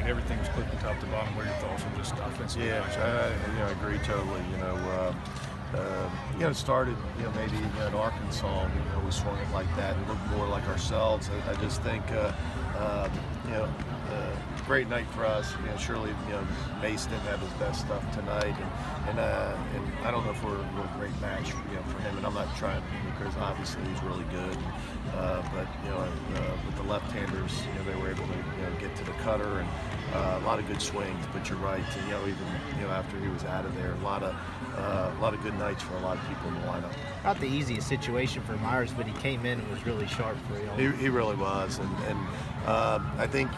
everything was clicking top to bottom. What are your thoughts on just offensively? Yeah, I agree totally. It started, maybe at Arkansas, we swung it like that and looked more like ourselves. I just think, great night for us. Surely, Mace didn't have his best stuff tonight, and I don't know if we're a real great match, for him. And I'm not trying, because obviously he's really good. But with the left-handers, they were able to get to the cutter, and a lot of good swings. But you're right, even after he was out of there, a lot of good nights for a lot of people in the lineup. Not the easiest situation for Myers, but he came in and was really sharp for you. He really was, and I think.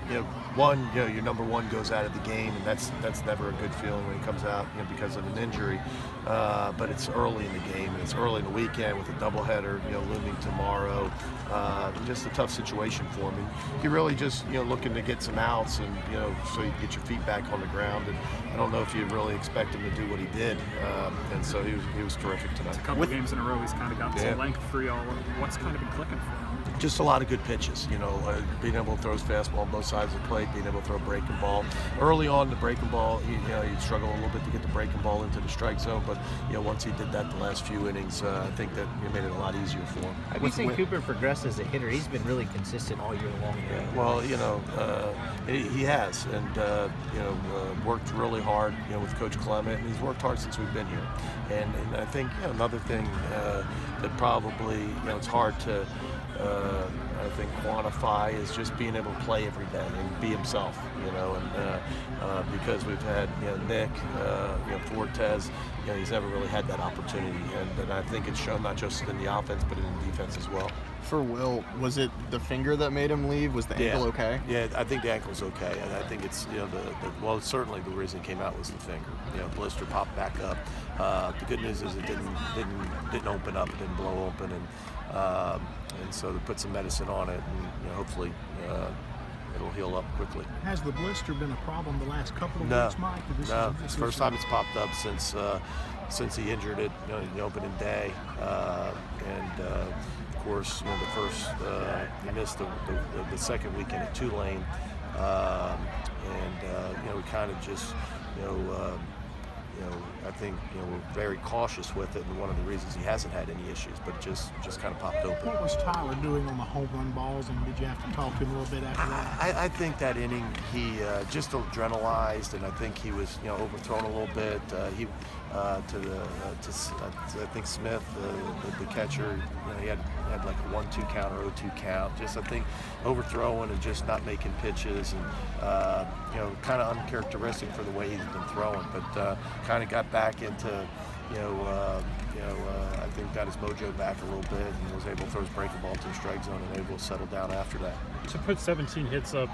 Your number one goes out of the game, and that's never a good feeling when he comes out, because of an injury. But it's early in the game, and it's early in the weekend with a doubleheader, looming tomorrow. Just a tough situation for him. And he really just, looking to get some outs, and so you get your feet back on the ground. And I don't know if you really expect him to do what he did. And so he was terrific tonight. It's a couple of games in a row, he's kind of got some length for y'all. What's kind of been clicking for him? Just a lot of good pitches, being able to throw his fastball on both sides of the plate, being able to throw a breaking ball. Early on, the breaking ball, he struggled a little bit to get the breaking ball into the strike zone, but once he did that the last few innings, I think that made it a lot easier for him. How do you think Cooper progressed as a hitter? He's been really consistent all year long. Well, he has, and worked really hard, with Coach Clement, and he's worked hard since we've been here. And I think another thing that probably it's hard to I think quantify is just being able to play every day and be himself, and because we've had Nick, Fortes, he's never really had that opportunity, and I think it's shown not just in the offense but in the defense as well. For Will, was it the finger that made him leave? Was the ankle okay? Yeah, I think the ankle's okay, and I think it's certainly the reason it came out was the finger. Blister popped back up. The good news is it didn't open up, it didn't blow open, and so they put some medicine on it, and hopefully it'll heal up quickly. Has the blister been a problem the last couple of weeks, Mike? No, it's the first time it's popped up since he injured it, the opening day, and of course, the first he missed the second weekend at Tulane, and we kind of just I think we're very cautious with it, and one of the reasons he hasn't had any issues, but just kind of popped open. What was Tyler doing on the home run balls, and did you have to talk to him a little bit after that? I think that inning he just adrenalized, and I think he was overthrown a little bit. He I think Smith, the catcher, he had like a 1-2 count or 0-2 count. Just I think overthrowing and just not making pitches, and kind of uncharacteristic for the way he's been throwing. But kind of got back into I think got his mojo back a little bit, and was able to throw his breaking ball to the strike zone and able to settle down after that. To put 17 hits up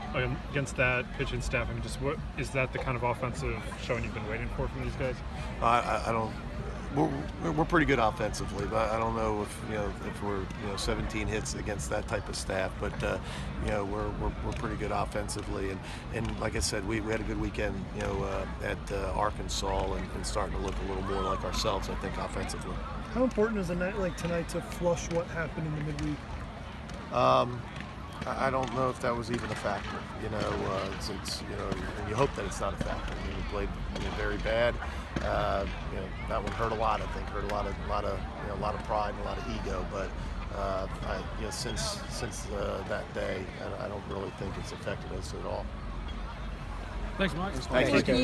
against that pitching staff, I mean, just what is that the kind of offensive showing you've been waiting for from these guys? I don't. We're pretty good offensively, but I don't know if we're 17 hits against that type of staff. But we're pretty good offensively, and like I said, we had a good weekend at Arkansas, and starting to look a little more like ourselves, I think, offensively. How important is a night like tonight to flush what happened in the midweek? I don't know if that was even a factor. Since and you hope that it's not a factor. I mean, we played very bad. That one hurt a lot. I think hurt a lot of pride and a lot of ego. But since that day, I don't really think it's affected us at all. Thanks, Mike. Thank you.